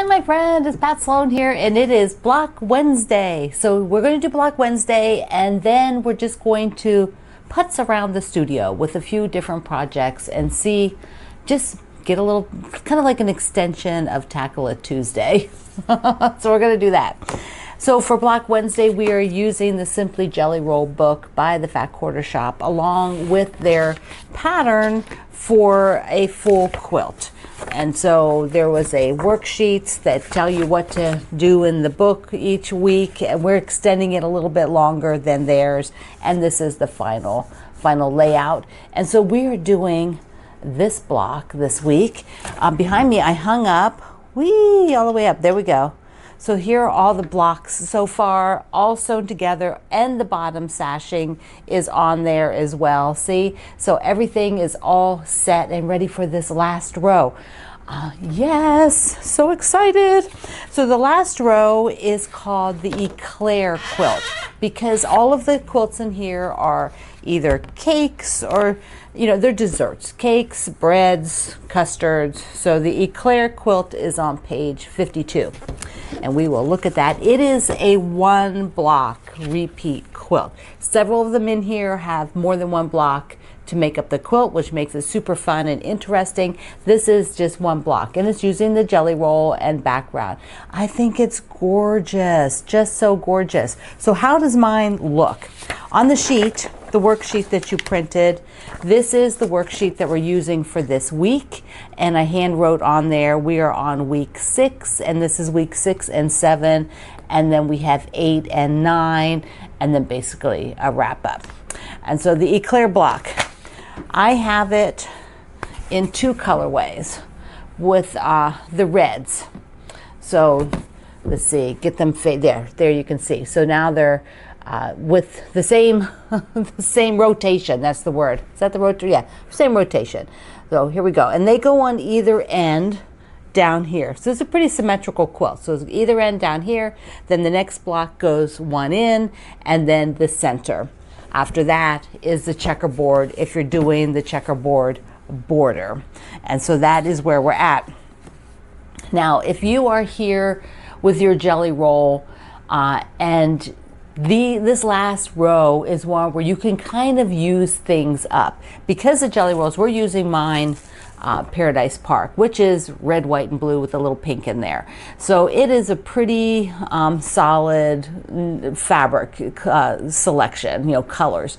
my friend, it's Pat Sloan here, and it is Block Wednesday. So we're going to do Block Wednesday, and then we're just going to putz around the studio with a few different projects and see, just get a little, kind of like an extension of Tackle It Tuesday. So we're going to do that. So for Block Wednesday, we are using the Simply Jelly Roll book by the Fat Quarter Shop, along with their pattern for a full quilt. And so there was a worksheets that tell you what to do in the book each week, and we're extending it a little bit longer than theirs. And this is the final layout. And so we are doing this block this week. Behind me, I hung up, all the way up. There we go. So here are all the blocks so far, all sewn together, and the bottom sashing is on there as well. See? So everything is all set and ready for this last row. Yes, so excited. So the last row is called the Eclair quilt, because all of the quilts in here are either cakes or, they're desserts, cakes, breads, custards. So the Eclair quilt is on page 52. And we will look at that. It is a one block repeat quilt. Several of them in here have more than one block to make up the quilt, which makes it super fun and interesting. This is just one block, and it's using the jelly roll and background. I think it's gorgeous, just so gorgeous. So how does mine look? On the sheet, the worksheet that you printed, this is the worksheet that we're using for this week, and I hand wrote on there, we are on week 6, and this is week 6 and 7, and then we have 8 and 9, and then basically a wrap up. And so the Eclair block, I have it in 2 colorways with the reds. So let's see, get them there you can see. So now they're with the same the same rotation. That's the word. Is that the rotation? Yeah, same rotation. So here we go, and they go on either end down here. So it's a pretty symmetrical quilt. So it's either end down here, then the next block goes one in, and then the center. After that is the checkerboard if you're doing the checkerboard border. And so that is where we're at. Now, if you are here with your jelly roll and this last row is one where you can kind of use things up. Because the jelly rolls, we're using mine Paradise Park, which is red, white, and blue with a little pink in there. So it is a pretty solid fabric selection, colors.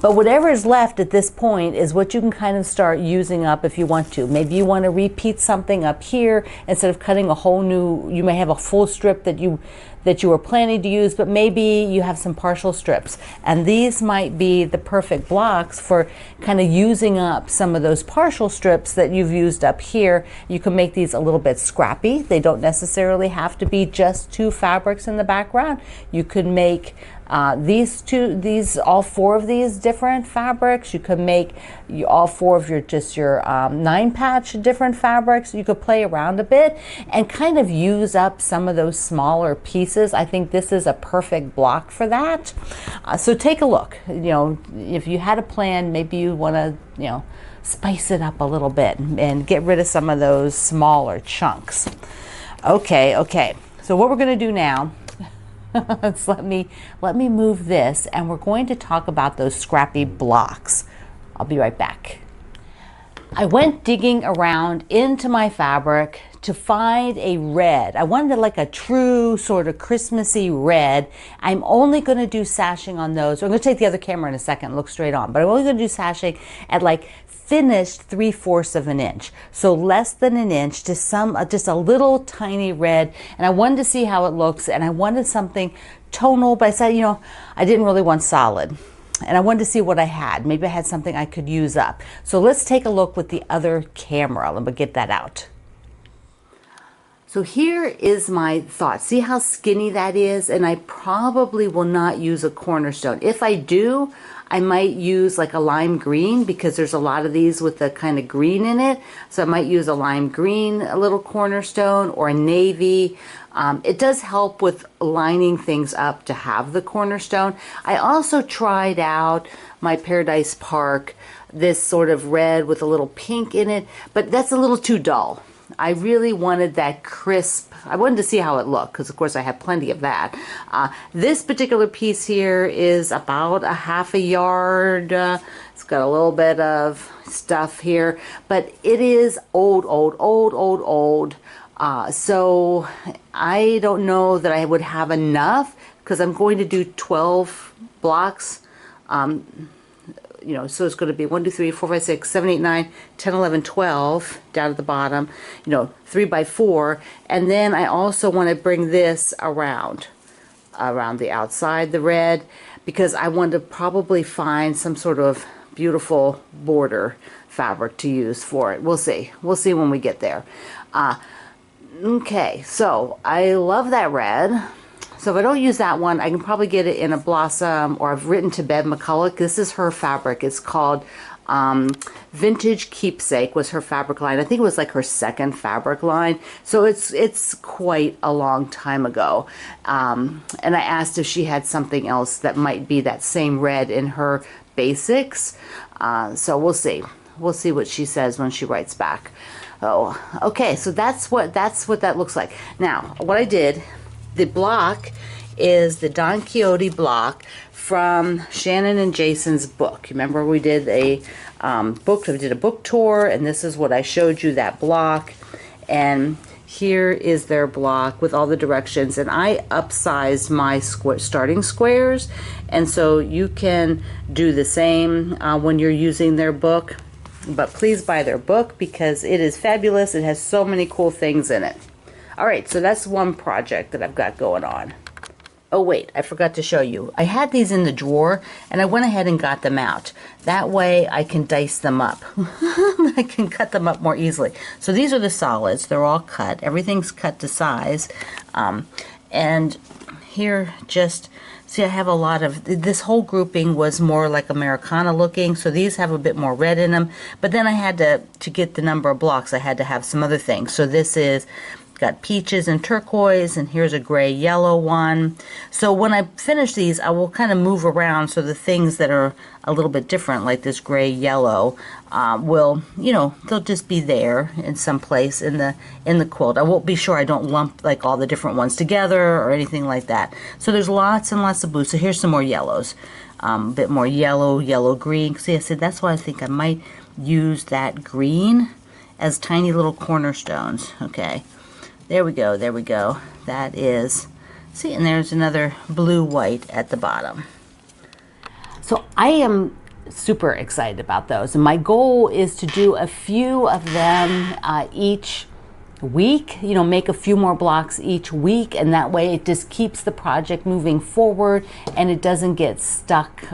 But whatever is left at this point is what you can kind of start using up if you want to. Maybe you want to repeat something up here instead of cutting a whole new, you may have a full strip that you were planning to use, but maybe you have some partial strips. And these might be the perfect blocks for kind of using up some of those partial strips that you've used up here. You can make these a little bit scrappy. They don't necessarily have to be just 2 fabrics in the background. You could make all 4 of these different fabrics. You could make all 4 of your 9-patch different fabrics. You could play around a bit and kind of use up some of those smaller pieces. I think this is a perfect block for that. So take a look. If you had a plan, maybe you want to, spice it up a little bit and get rid of some of those smaller chunks. Okay. So what we're going to do now, let me move this, and we're going to talk about those scrappy blocks. I'll be right back. I went digging around into my fabric to find a red. I wanted like a true sort of Christmassy red. I'm only going to do sashing on those. I'm going to take the other camera in a second and look straight on, but I'm only going to do sashing at like finished 3/4 of an inch. So less than an inch to just a little tiny red. And I wanted to see how it looks, and I wanted something tonal, but I said, I didn't really want solid. And I wanted to see what I had. Maybe I had something I could use up. So let's take a look with the other camera. Let me get that out. So here is my thought. See how skinny that is? And I probably will not use a cornerstone. If I do, I might use like a lime green, because there's a lot of these with the kind of green in it. So I might use a lime green, a little cornerstone, or a navy. It does help with lining things up to have the cornerstone. I also tried out my Paradise Park, this sort of red with a little pink in it, but that's a little too dull. I really wanted that crisp. I wanted to see how it looked because of course I have plenty of that. This particular piece here is about a half a yard. It's got a little bit of stuff here, but it is old. So I don't know that I would have enough because I'm going to do 12 blocks. You know, so it's going to be 1, 2, 3, 4, 5, 6, 7, 8, 9, 10, 11, 12 down at the bottom, you know, 3 by 4. And then I also want to bring this around the outside, the red, because I want to probably find some sort of beautiful border fabric to use for it. We'll see. We'll see when we get there. Okay, so I love that red. So if I don't use that one, I can probably get it in a Blossom, or I've written to Bev McCulloch. This is her fabric. It's called Vintage Keepsake was her fabric line. I think it was like her second fabric line. So it's quite a long time ago. And I asked if she had something else that might be that same red in her basics. So we'll see. We'll see what she says when she writes back. Oh, okay. So that's what that looks like. Now, what I did. The block is the Don Quixote block from Shannon and Jason's book. Remember we did a book tour, and this is what I showed you, that block. And here is their block with all the directions. And I upsized my starting squares, and so you can do the same when you're using their book. But please buy their book because it is fabulous. It has so many cool things in it. All right, so that's one project that I've got going on. Oh wait, I forgot to show you. I had these in the drawer and I went ahead and got them out. That way I can dice them up. I can cut them up more easily. So these are the solids. They're all cut. Everything's cut to size. And here just, see, I have a lot of, this whole grouping was more like Americana looking. So these have a bit more red in them. But then I had to get the number of blocks, I had to have some other things. So this is got peaches and turquoise, and here's a gray yellow one. So when I finish these, I will kind of move around so the things that are a little bit different, like this gray yellow, will, you know, they'll just be there in some place in the quilt. I won't be sure I don't lump like all the different ones together or anything like that. So there's lots and lots of blues. So here's some more yellows, a bit more yellow, green. See, I said that's why I think I might use that green as tiny little cornerstones. Okay. There we go, there we go. That is, see, and there's another blue-white at the bottom. So I am super excited about those. And my goal is to do a few of them each week, you know, make a few more blocks each week, and that way it just keeps the project moving forward and it doesn't get stuck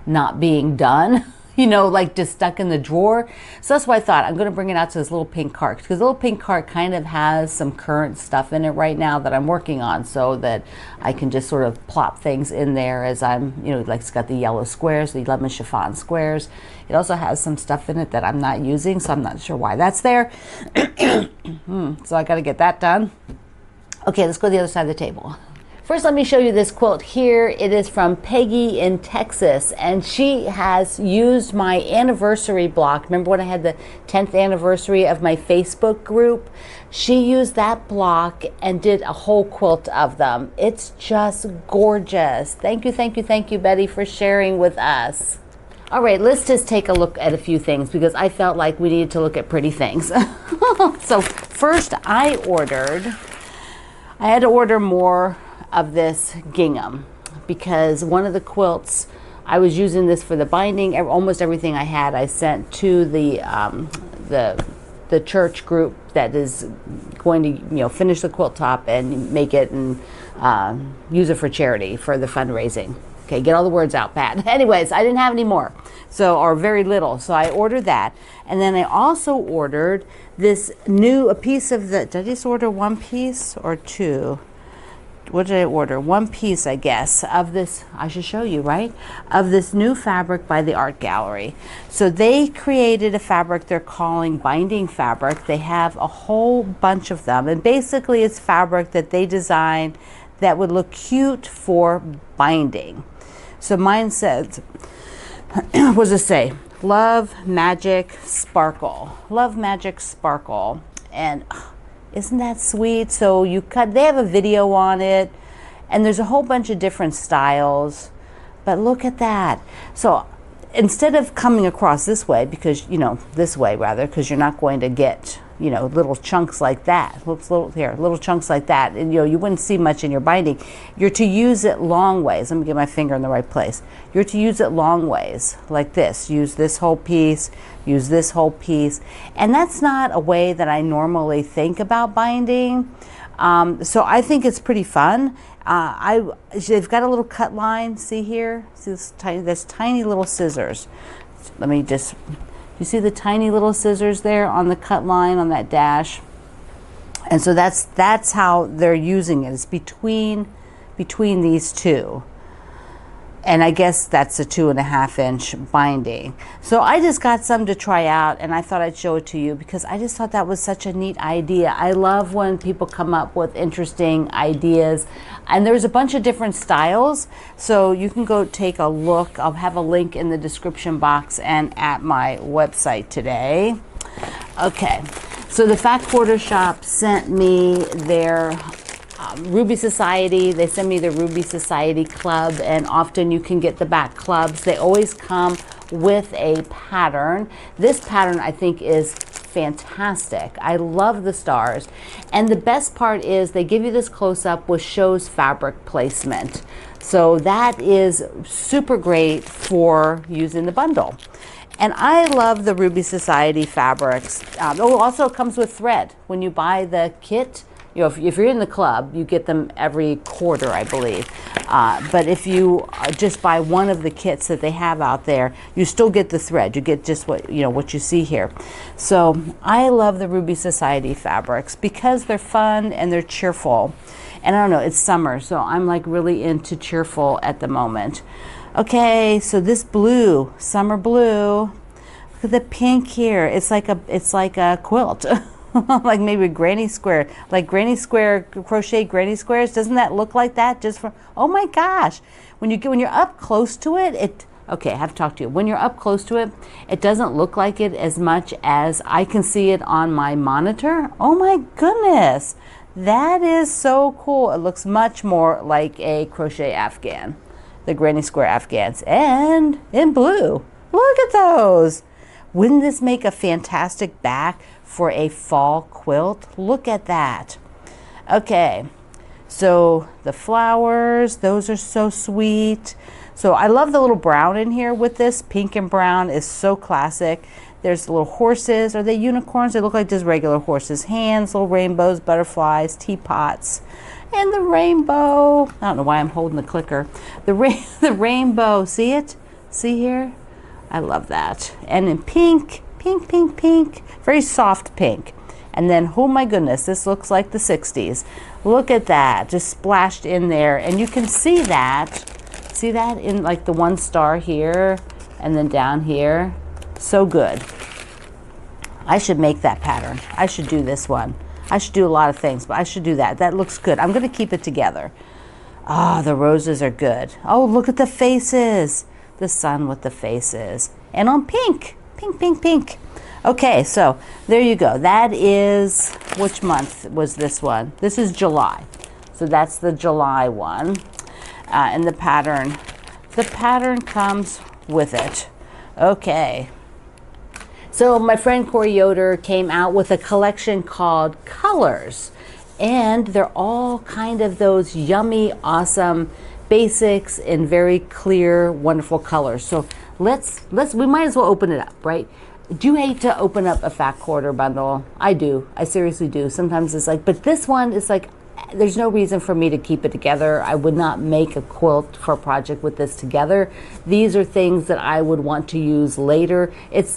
not being done. You know, like just stuck in the drawer. So that's why I thought I'm going to bring it out to this little pink cart, because the little pink cart kind of has some current stuff in it right now that I'm working on, so that I can just sort of plop things in there as I'm, you know, like it's got the yellow squares, the lemon chiffon squares. It also has some stuff in it that I'm not using, so I'm not sure why that's there. So I got to get that done. Okay, let's go to the other side of the table. First, let me show you this quilt here. It is from Peggy in Texas, and she has used my anniversary block. Remember when I had the 10th anniversary of my Facebook group? She used that block and did a whole quilt of them. It's just gorgeous. Thank you, Betty, for sharing with us. All right, let's just take a look at a few things because I felt like we needed to look at pretty things. So first, I had to order more of this gingham because one of the quilts, I was using this for the binding. Almost everything I had I sent to the church group that is going to, you know, finish the quilt top and make it and use it for charity for the fundraising. Okay, get all the words out, Pat. Anyways, I didn't have any more, or very little, so I ordered that. And then I also ordered this a piece of the, did I just order one piece or two? What did I order? One piece, I guess, of this, I should show you, right? Of this new fabric by the art gallery. So they created a fabric they're calling binding fabric. They have a whole bunch of them. And basically it's fabric that they designed that would look cute for binding. So mine says, what does it say? Love, Magic, Sparkle. Love, Magic, Sparkle. And isn't that sweet? So you cut, they have a video on it, and there's a whole bunch of different styles, but look at that. So instead of coming across this way, because, you know, this way rather, because you're not going to get, you know, little chunks like that. Looks little here, little chunks like that, and you know, you wouldn't see much in your binding. You're to use it long ways. Let me get my finger in the right place. You're to use it long ways, like this. Use this whole piece, use this whole piece, and that's not a way that I normally think about binding. So I think it's pretty fun. They've got a little cut line. See here? See this tiny? There's tiny little scissors. Let me just. You see the tiny little scissors there on the cut line on that dash? And so that's how they're using it. It's between these two. And I guess that's a 2.5 inch binding. So I just got some to try out, and I thought I'd show it to you because I just thought that was such a neat idea. I love when people come up with interesting ideas. And there's a bunch of different styles, so you can go take a look. I'll have a link in the description box and at my website today. Okay, so the Fat Quarter Shop sent me their Ruby Society. They send me the Ruby Society club, and often you can get the back clubs. They always come with a pattern. This pattern I think is fantastic. I love the stars, and the best part is they give you this close-up which shows fabric placement, so that is super great for using the bundle. And I love the Ruby Society fabrics. Also it comes with thread when you buy the kit. You know, if you're in the club, you get them every quarter, I believe. But if you just buy one of the kits that they have out there, you still get the thread. You get just what you see here. So I love the Ruby Society fabrics because they're fun and they're cheerful. And I don't know, it's summer, so I'm like really into cheerful at the moment. Okay, so this blue, summer blue. Look at the pink here. It's like a quilt. Like maybe granny square, like granny square, crochet granny squares. Doesn't that look like that? Just from, oh my gosh, when you're up close to it, okay, I have to talk to you. When you're up close to it, it doesn't look like it as much as I can see it on my monitor. Oh my goodness, that is so cool. It looks much more like a crochet afghan, the granny square afghans, and in blue. Look at those. Wouldn't this make a fantastic back for a fall quilt? Look at that. Okay, so the flowers, those are so sweet. So I love the little brown in here with this. Pink and brown is so classic. There's little horses. Are they unicorns? They look like just regular horses. Hands, little rainbows, butterflies, teapots. And the rainbow. I don't know why I'm holding the clicker. The rainbow, see it? See here? I love that. And in pink, pink, pink, pink, very soft pink. And then, oh my goodness, this looks like the 60s. Look at that, just splashed in there. And you can see that in like the one star here and then down here. So good. I should make that pattern. I should do this one. I should do a lot of things, but I should do that. That looks good. I'm gonna keep it together. Ah, the roses are good. Oh, look at the faces. The sun with the faces, and on pink, pink, pink, pink. Okay, so there you go. That is, which month was this one? This is July. So that's the July one. And the pattern comes with it. Okay. So my friend Corey Yoder came out with a collection called Colors, and they're all kind of those yummy, awesome basics in very clear, wonderful colors. So we might as well open it up, right? Do you hate to open up a Fat Quarter bundle? I do. I seriously do. Sometimes it's like, but this one is like, there's no reason for me to keep it together. I would not make a quilt for a project with this together. These are things that I would want to use later.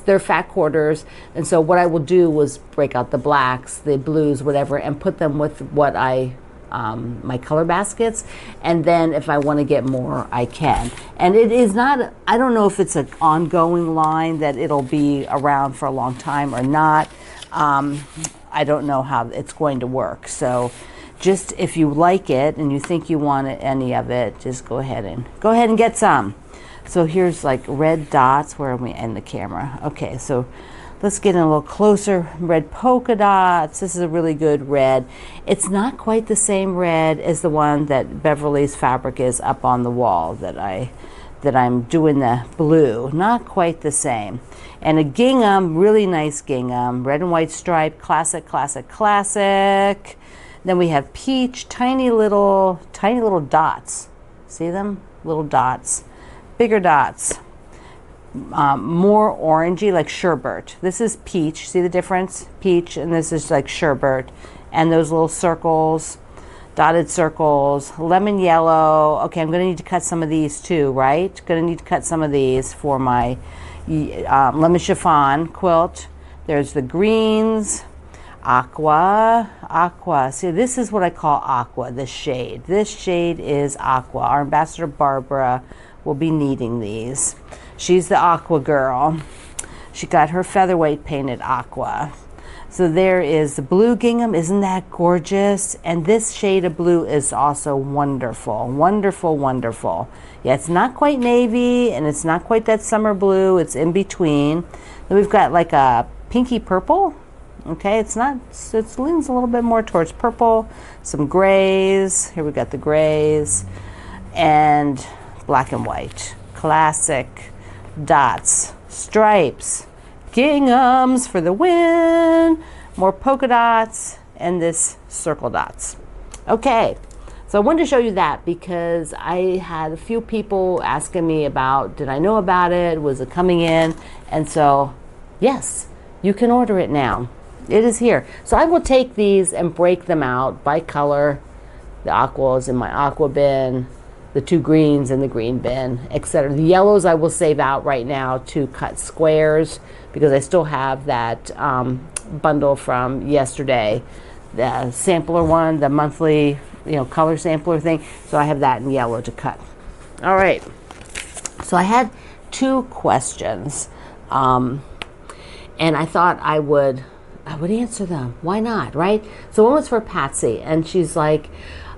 They're Fat Quarters, and so what I will do was break out the blacks, the blues, whatever, and put them with what my color baskets, and then if I want to get more, I can. And it is not, I don't know if it's an ongoing line that it'll be around for a long time or not. I don't know how it's going to work. So just if you like it and you think you want any of it, just go ahead and get some. So here's like red dots. Where are we in the camera? Okay, so Let's get in a little closer. Red polka dots. This is a really good red. It's not quite the same red as the one that Beverly's fabric is up on the wall that I'm doing the blue. Not quite the same. And a gingham, really nice gingham. Red and white stripe, classic, classic, classic. Then we have peach, tiny little dots. See them? Little dots. Bigger dots. More orangey, like sherbet. This is peach. See the difference? Peach, and this is like sherbet. And those little circles, dotted circles, lemon yellow. Okay, I'm gonna need to cut some of these too, right? Gonna need to cut some of these for my lemon chiffon quilt. There's the greens, aqua. See, this is what I call aqua, this shade. This shade is aqua. Our ambassador Barbara will be needing these. She's the aqua girl. She got her featherweight painted aqua. So there is the blue gingham. Isn't that gorgeous? And this shade of blue is also wonderful. Wonderful, wonderful. Yeah, it's not quite navy and it's not quite that summer blue. It's in between. Then we've got like a pinky purple. Okay, it leans a little bit more towards purple. Some grays. Here we got the grays. And black and white. Classic. Dots, stripes, ginghams for the win, more polka dots, and this circle dots. Okay, so I wanted to show you that because I had a few people asking me about, did I know about it, was it coming in? And so, yes, you can order it now. It is here. So I will take these and break them out by color. The aquas in my aqua bin, the two greens in the green bin, etc. The yellows I will save out right now to cut squares because I still have that bundle from yesterday, the sampler one, the monthly, color sampler thing. So I have that in yellow to cut. All right. So I had two questions, and I thought I would answer them. Why not, right? So one was for Patsy, and she's like.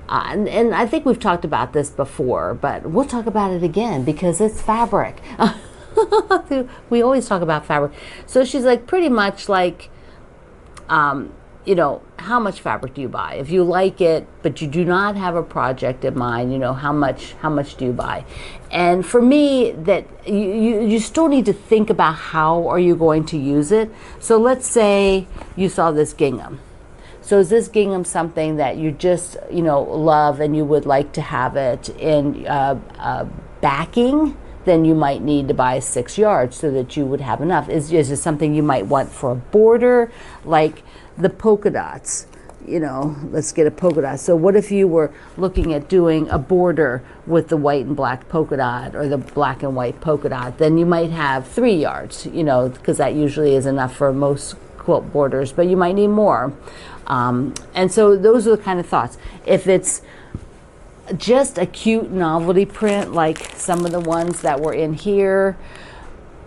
And I think we've talked about this before, but we'll talk about it again because it's fabric. We always talk about fabric. So she's like, pretty much like, how much fabric do you buy? If you like it, but you do not have a project in mind, how much do you buy? And for me, that you still need to think about how are you going to use it. So let's say you saw this gingham. So is this gingham something that you just, love and you would like to have it in backing? Then you might need to buy 6 yards so that you would have enough. Is it something you might want for a border? Like the polka dots, let's get a polka dot. So what if you were looking at doing a border with the white and black polka dot or the black and white polka dot? Then you might have 3 yards, because that usually is enough for most quilt borders, but you might need more. And so those are the kind of thoughts. If it's just a cute novelty print, like some of the ones that were in here,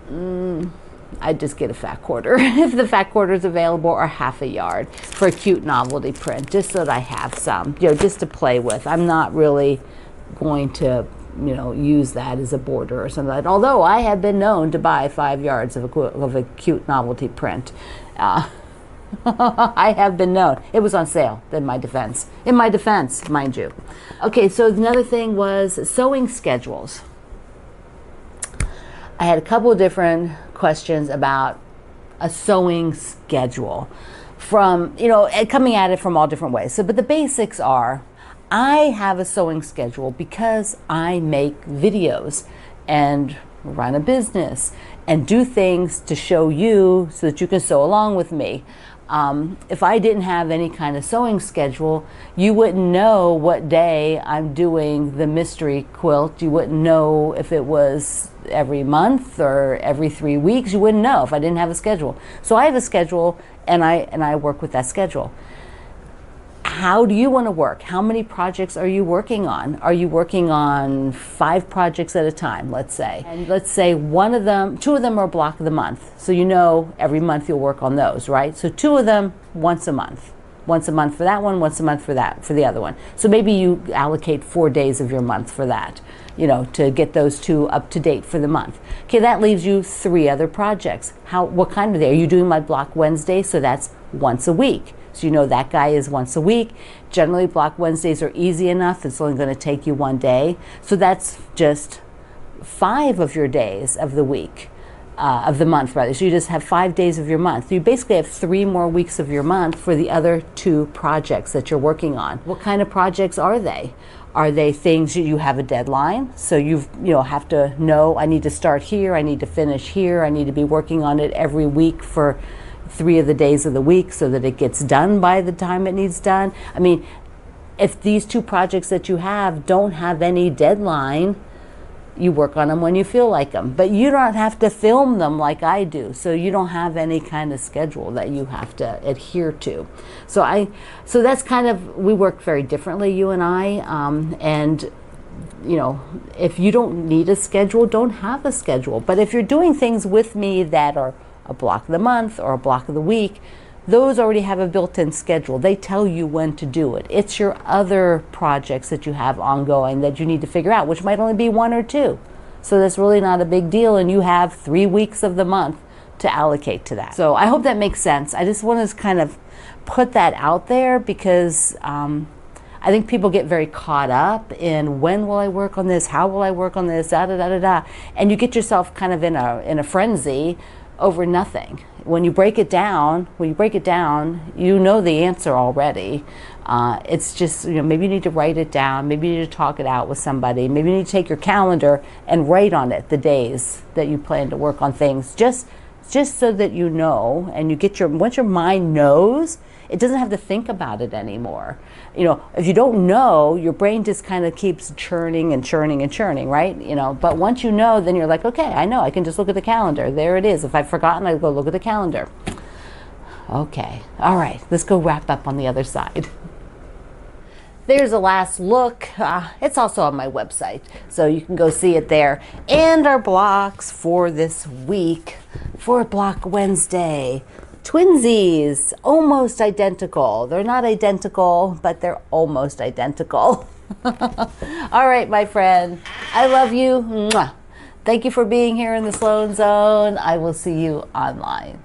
I'd just get a fat quarter if the fat quarter is available, or half a yard for a cute novelty print, just so that I have some, just to play with. I'm not really going to, use that as a border or something like that. Although I have been known to buy 5 yards of a cute novelty print. I have been known. It was on sale, in my defense, mind you. Okay, so another thing was sewing schedules. I had a couple of different questions about a sewing schedule from, coming at it from all different ways. So, but the basics are, I have a sewing schedule because I make videos and run a business and do things to show you so that you can sew along with me. If I didn't have any kind of sewing schedule, you wouldn't know what day I'm doing the mystery quilt. You wouldn't know if it was every month or every 3 weeks. You wouldn't know if I didn't have a schedule. So I have a schedule, and I work with that schedule. How do you want to work? How many projects are you working on? Are you working on 5 projects at a time, let's say? And let's say 2 of them are block of the month. So every month you'll work on those, right? So 2 of them once a month. once a month for that one, once a month for the other one. So maybe you allocate 4 days of your month for that, you know, to get those two up to date for the month. Okay, that leaves you 3 other projects. What kind of day? Are you doing my Block Wednesday? So that's once a week. So you know that guy is once a week. Generally, Block Wednesdays are easy enough. It's only going to take you 1 day. So that's just 5 of your days of the week. Of the month, rather. So you just have 5 days of your month. You basically have 3 more weeks of your month for the other 2 projects that you're working on. What kind of projects are they? Are they things you have a deadline? So you have to know, I need to start here, I need to finish here, I need to be working on it every week for 3 of the days of the week so that it gets done by the time it needs done. I mean, if these 2 projects that you have don't have any deadline, you work on them when you feel like them, but you don't have to film them like I do. So you don't have any kind of schedule that you have to adhere to. So that's kind of, we work very differently, you and I. And you know, if you don't need a schedule, don't have a schedule. But if you're doing things with me that are a block of the month or a block of the week, those already have a built-in schedule. They tell you when to do it. It's your other projects that you have ongoing that you need to figure out, which might only be 1 or 2. So that's really not a big deal, and you have 3 weeks of the month to allocate to that. So I hope that makes sense. I just want to kind of put that out there because I think people get very caught up in when will I work on this, how will I work on this, da da da da da, and you get yourself kind of in a frenzy over nothing. When you break it down, you know the answer already. It's just, you know, maybe you need to write it down, maybe you need to talk it out with somebody, maybe you need to take your calendar and write on it the days that you plan to work on things, just so that you know, and you get once your mind knows, it doesn't have to think about it anymore. You know, if you don't know, your brain just kind of keeps churning and churning and churning, right? You know, but once you know, then you're like, okay, I know, I can just look at the calendar. There it is. If I've forgotten, I go look at the calendar. Okay, all right, let's go wrap up on the other side. There's a last look. It's also on my website, so you can go see it there. And our blocks for this week, for Block Wednesday. Twinsies, almost identical. They're not identical, but they're almost identical. All right, my friend, I love you. Mwah. Thank you for being here in the Sloan Zone. I will see you online.